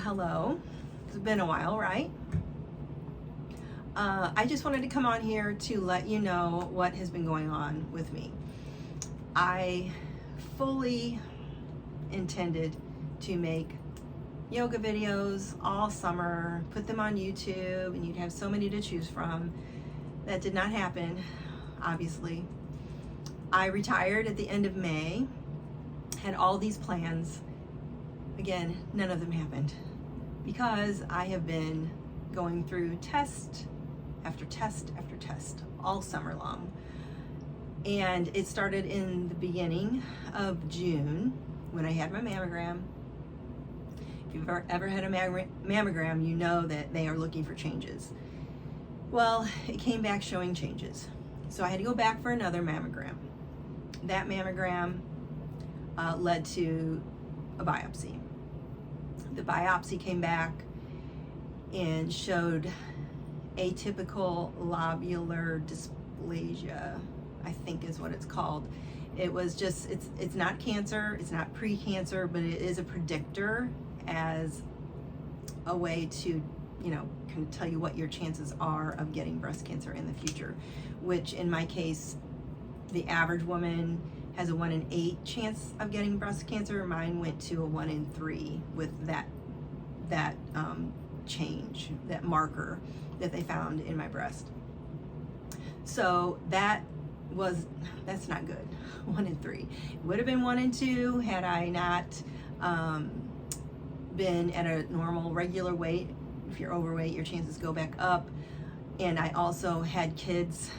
hello. It's been a while, right? I just wanted to come on here to let you know what has been going on with me. I fully intended to make yoga videos all summer, put them on YouTube, and you'd have so many to choose from. That did not happen, obviously. I retired at the end of May, had all these plans. Again, none of them happened because I have been going through test after test after test all summer long. And it started in the beginning of June when I had my mammogram. If you've ever had a mammogram, you know that they are looking for changes. Well, it came back showing changes. So I had to go back for another mammogram. That mammogram led to a biopsy. The biopsy came back and showed atypical lobular dysplasia, I think is what it's called. It was just, it's not cancer, it's not pre-cancer, but it is a predictor as a way to, can tell you what your chances are of getting breast cancer in the future, which in my case, the average woman has a 1 in 8 chance of getting breast cancer. Mine went to a 1 in 3 with that change, that marker that they found in my breast. So that's not good. 1 in 3. It would have been 1 in 2 had I not been at a normal regular weight. If you're overweight, your chances go back up. And I also had kids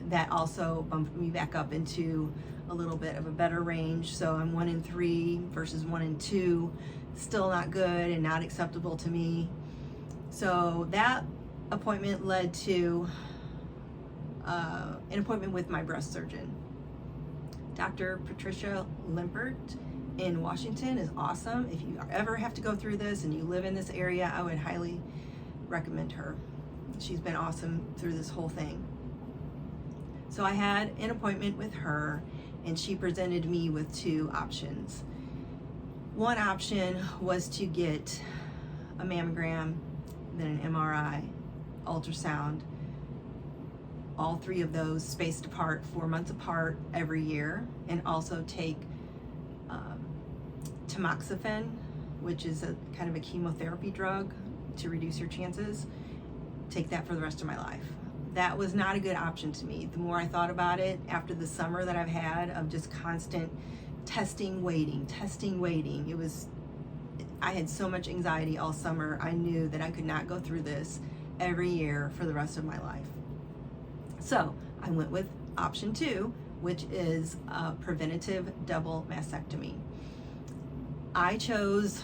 that also bumped me back up into a little bit of a better range. So I'm 1 in 3 versus 1 in 2, still not good and not acceptable to me. So that appointment led to an appointment with my breast surgeon. Dr. Patricia Limpert in Washington is awesome. If you ever have to go through this and you live in this area, I would highly recommend her. She's been awesome through this whole thing. So I had an appointment with her and she presented me with 2 options. One option was to get a mammogram, then an MRI, ultrasound, all 3 of those spaced apart 4 months apart every year, and also take tamoxifen, which is a kind of a chemotherapy drug to reduce your chances. Take that for the rest of my life. That was not a good option to me. The more I thought about it after the summer that I've had of just constant testing, waiting, I had so much anxiety all summer. I knew that I could not go through this every year for the rest of my life. So I went with option 2, which is a preventative double mastectomy. I chose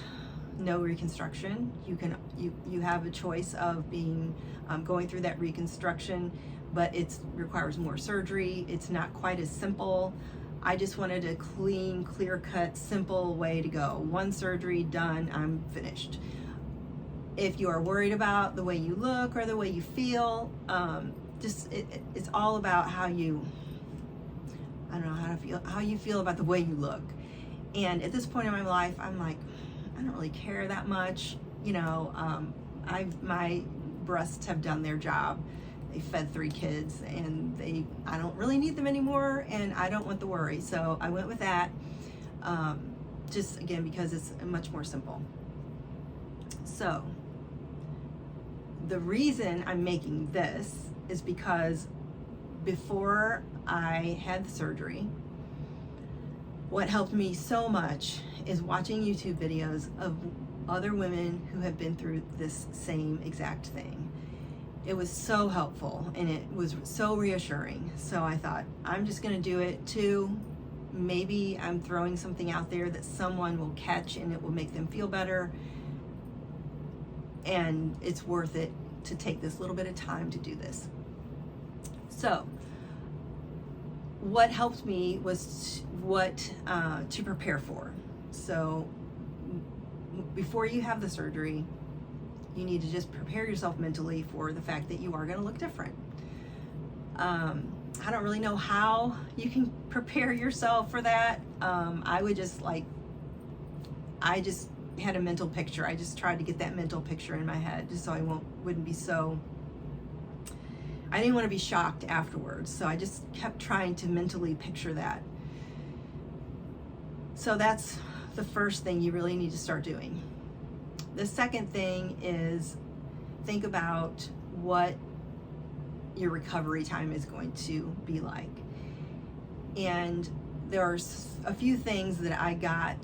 no reconstruction. You have a choice of being going through that reconstruction, but it requires more surgery. It's not quite as simple. I just wanted a clean, clear-cut, simple way to go. 1 surgery, done, I'm finished. If you are worried about the way you look or the way you feel, it's all about how you feel about the way you look. And at this point in my life, I'm like, I don't really care that much. My breasts have done their job. They fed 3 kids and I don't really need them anymore and I don't want the worry. So I went with that, just again, because it's much more simple. So the reason I'm making this is because before I had the surgery, what helped me so much is watching YouTube videos of other women who have been through this same exact thing. It was so helpful and it was so reassuring. So I thought, I'm just gonna do it too. Maybe I'm throwing something out there that someone will catch and it will make them feel better. And it's worth it to take this little bit of time to do this. So what helped me was to prepare for. So before you have the surgery, you need to just prepare yourself mentally for the fact that you are going to look different. I don't really know how you can prepare yourself for that. I just had a mental picture. I just tried to get that mental picture in my head just so I wouldn't be so, I didn't want to be shocked afterwards. So I just kept trying to mentally picture that. So that's the first thing you really need to start doing. The second thing is think about what your recovery time is going to be like. And there's a few things that I got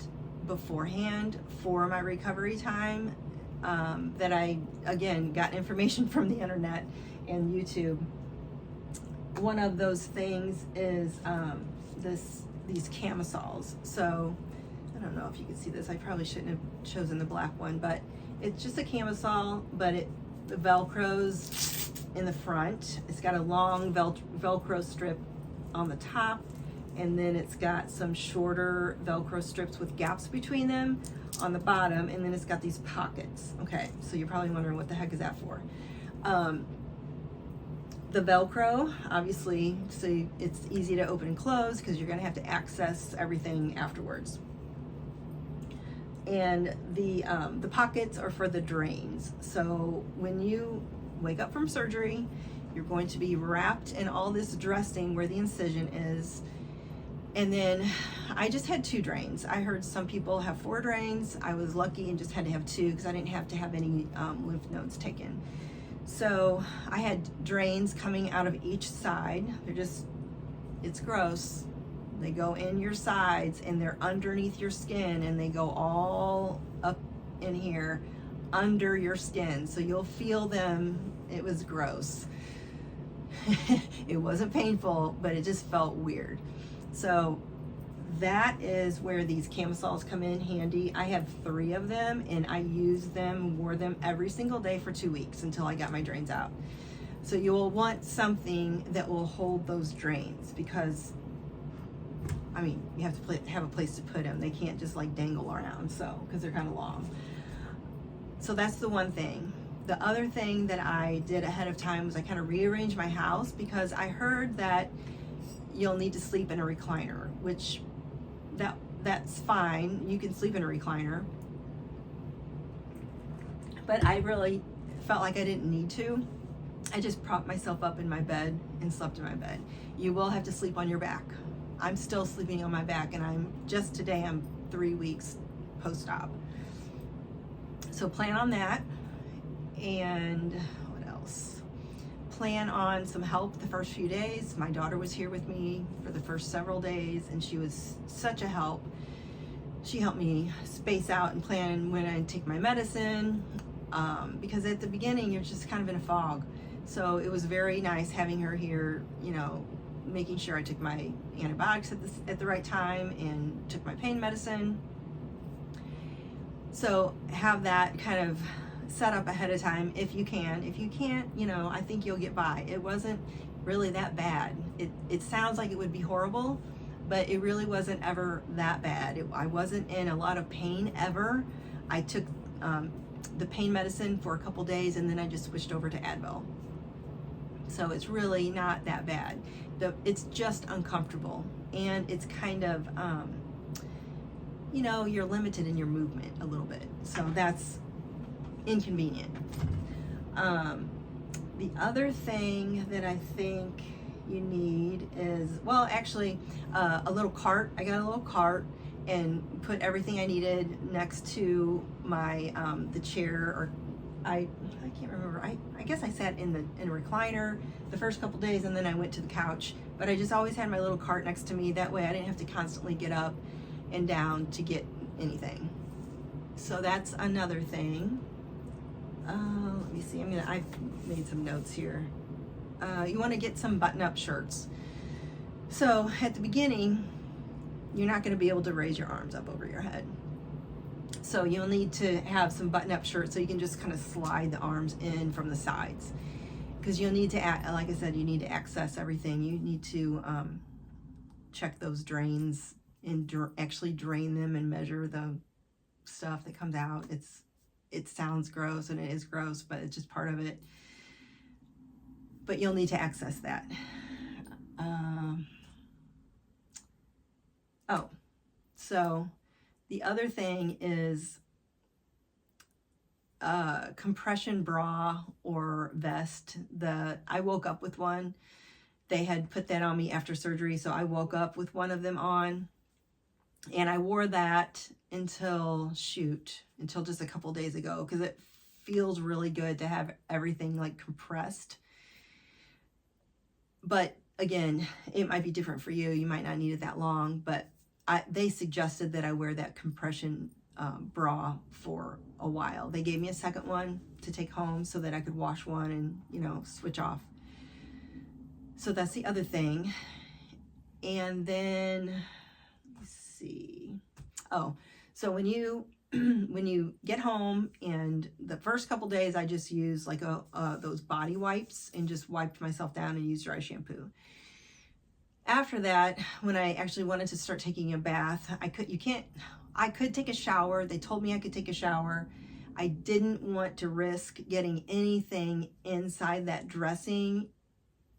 beforehand for my recovery time that I, again, got information from the internet and YouTube. One of those things is these camisoles. So I don't know if you can see this. I probably shouldn't have chosen the black one, but it's just a camisole, but the Velcro's in the front. It's got a long Velcro strip on the top, and then it's got some shorter Velcro strips with gaps between them on the bottom, and then it's got these pockets. Okay, so you're probably wondering what the heck is that for? The Velcro, obviously, so it's easy to open and close because you're gonna have to access everything afterwards. And the pockets are for the drains. So when you wake up from surgery, you're going to be wrapped in all this dressing where the incision is. And then I just had 2 drains. I heard some people have 4 drains. I was lucky and just had to have 2 because I didn't have to have any lymph nodes taken. So I had drains coming out of each side. They're just, it's gross. They go in your sides and they're underneath your skin, and they go all up in here under your skin. So you'll feel them. It was gross. It wasn't painful, but it just felt weird. So that is where these camisoles come in handy. I have 3 of them, and I used them, wore them every single day for 2 weeks until I got my drains out. So you will want something that will hold those drains, because I mean, you have to have a place to put them. They can't just like dangle around, so, because they're kind of long. So that's the one thing. The other thing that I did ahead of time was I kind of rearranged my house, because I heard that you'll need to sleep in a recliner, which that's fine. You can sleep in a recliner. But I really felt like I didn't need to. I just propped myself up in my bed and slept in my bed. You will have to sleep on your back. I'm still sleeping on my back, and I'm 3 weeks post-op. So plan on that. And what else? Plan on some help the first few days. My daughter was here with me for the first several days, and she was such a help. She helped me space out and plan when I take my medicine, because at the beginning you're just kind of in a fog. So it was very nice having her here, you know, making sure I took my antibiotics at the right time and took my pain medicine. So have that kind of set up ahead of time if you can. If you can't, you know, I think you'll get by. It wasn't really that bad. It sounds like it would be horrible, but it really wasn't ever that bad. I wasn't in a lot of pain ever. I took the pain medicine for a couple days, and then I just switched over to Advil. So it's really not that bad. It's just uncomfortable, and it's kind of, you know, you're limited in your movement a little bit. So that's inconvenient. The other thing that I think you need is, well, actually, a little cart. I got a little cart and put everything I needed next to my the chair, or I can't remember. I guess I sat in a recliner the first couple days, and then I went to the couch. But I just always had my little cart next to me. That way I didn't have to constantly get up and down to get anything. So that's another thing. Let me see. I've made some notes here. You want to get some button-up shirts. So at the beginning, you're not going to be able to raise your arms up over your head. So you'll need to have some button-up shirts so you can just kind of slide the arms in from the sides. Because you'll need to, like I said, you need to access everything. You need to check those drains and actually drain them and measure the stuff that comes out. It sounds gross, and it is gross, but it's just part of it. But you'll need to access that. So the other thing is compression bra or vest. I woke up with one. They had put that on me after surgery, so I woke up with one of them on, and I wore that until just a couple days ago, because it feels really good to have everything like compressed. But again, it might be different for you. You might not need it that long, but they suggested that I wear that compression bra for a while. They gave me a second one to take home so that I could wash one and, you know, switch off. So that's the other thing. And then, let's see. Oh, so when you get home, and the first couple days I just used like those body wipes and just wiped myself down and used dry shampoo. After that, when I actually wanted to start taking a bath, I could take a shower. They told me I could take a shower. I didn't want to risk getting anything inside that dressing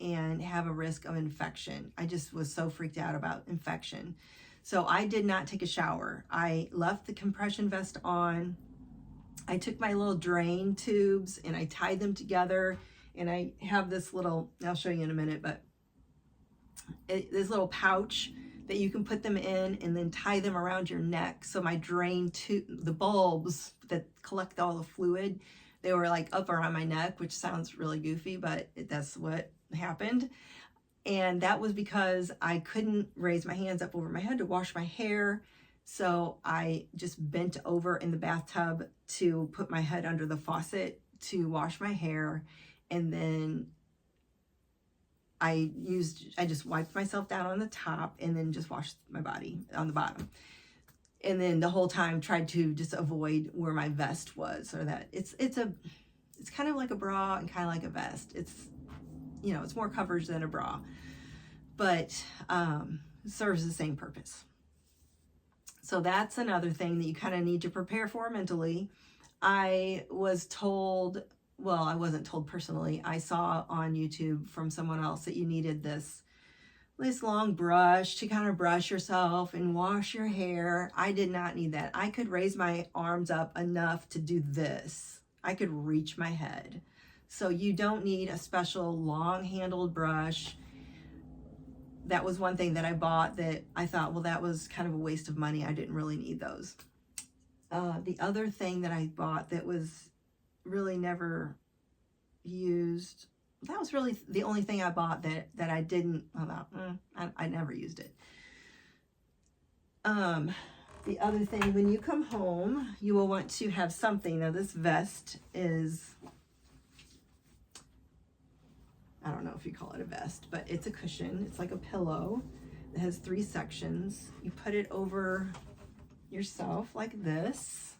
and have a risk of infection. I just was so freaked out about infection. So I did not take a shower. I left the compression vest on. I took my little drain tubes and I tied them together, and I have this little, I'll show you in a minute, but this little pouch that you can put them in and then tie them around your neck. So my drain tube, the bulbs that collect all the fluid, they were like up around my neck, which sounds really goofy, but that's what happened. And that was because I couldn't raise my hands up over my head to wash my hair. So I just bent over in the bathtub to put my head under the faucet to wash my hair. And then I just wiped myself down on the top and then just washed my body on the bottom. And then the whole time tried to just avoid where my vest was, or that it's kind of like a bra and kind of like a vest. It's, you know, it's more coverage than a bra, but serves the same purpose. So that's another thing that you kind of need to prepare for mentally. I was told, well, I wasn't told personally. I saw on YouTube from someone else that you needed this long brush to kind of brush yourself and wash your hair. I did not need that. I could raise my arms up enough to do this. I could reach my head. So you don't need a special long-handled brush. That was one thing that I bought that I thought, well, that was kind of a waste of money. I didn't really need those. The other thing that I bought that was really never used, that was really the only thing I bought that I didn't, I never used it. The other thing, when you come home, you will want to have something. Now this vest is, I don't know if you call it a vest, but it's a cushion. It's like a pillow. It has 3 sections. You put it over yourself like this,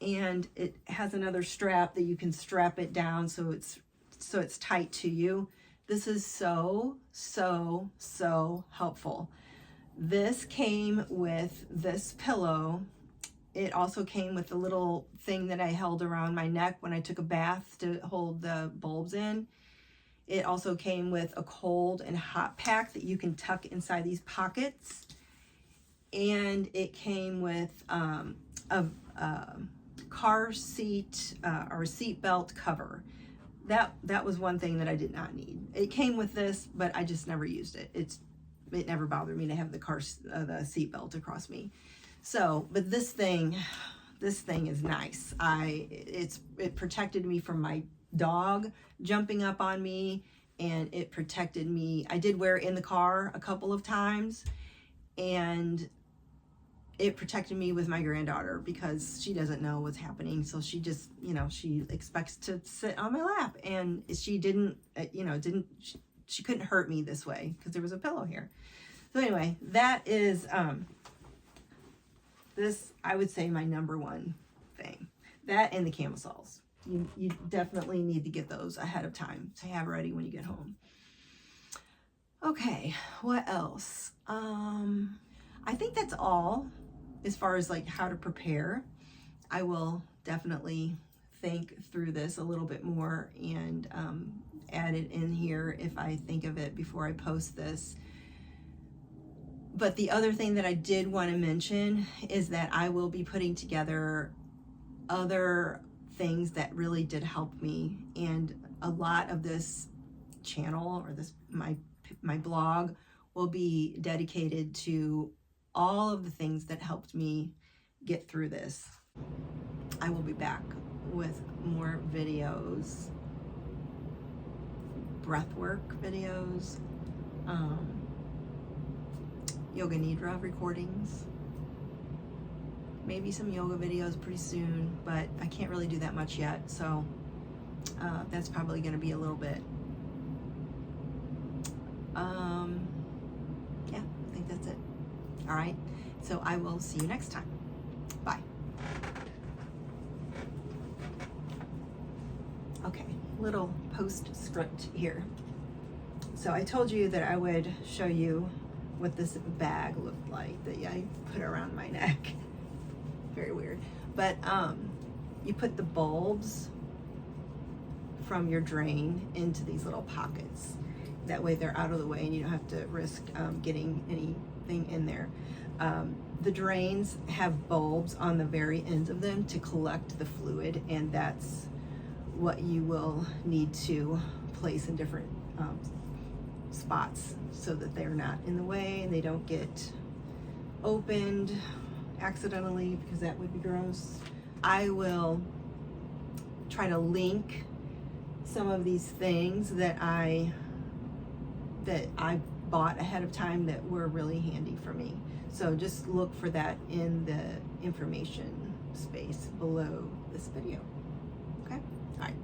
and it has another strap that you can strap it down so it's tight to you. This is so helpful. This came with this pillow. It also came with the little thing that I held around my neck when I took a bath to hold the bulbs in. It also came with a cold and hot pack that you can tuck inside these pockets. And it came with a car seat or seat belt cover. That was one thing that I did not need. It came with this, but I just never used it. It never bothered me to have the seat belt across me. So, but this thing is nice. It protected me from my dog jumping up on me, and it protected me. I did wear it in the car a couple of times, and it protected me with my granddaughter because she doesn't know what's happening. So she just, she expects to sit on my lap, and she didn't, she couldn't hurt me this way because there was a pillow here. So anyway, that is, this, I would say, my number one thing. That and the camisoles. You definitely need to get those ahead of time to have ready when you get home. Okay, what else? I think that's all as far as like how to prepare. I will definitely think through this a little bit more and add it in here if I think of it before I post this. But the other thing that I did want to mention is that I will be putting together other things that really did help me, and a lot of this channel or this my blog will be dedicated to all of the things that helped me get through this. I will be back with more videos, breathwork videos, yoga nidra recordings, maybe some yoga videos pretty soon, but I can't really do that much yet, so that's probably going to be a little bit. Yeah, I think that's it. All right, so I will see you next time. Bye. Okay, little postscript here. So I told you that I would show you what this bag looked like that I put around my neck. Very weird. But you put the bulbs from your drain into these little pockets. That way they're out of the way and you don't have to risk getting anything in there. The drains have bulbs on the very ends of them to collect the fluid, and that's what you will need to place in different spots so that they're not in the way and they don't get opened accidentally, because that would be gross. I will try to link some of these things that I bought ahead of time that were really handy for me. So just look for that in the information space below this video. Okay? All right.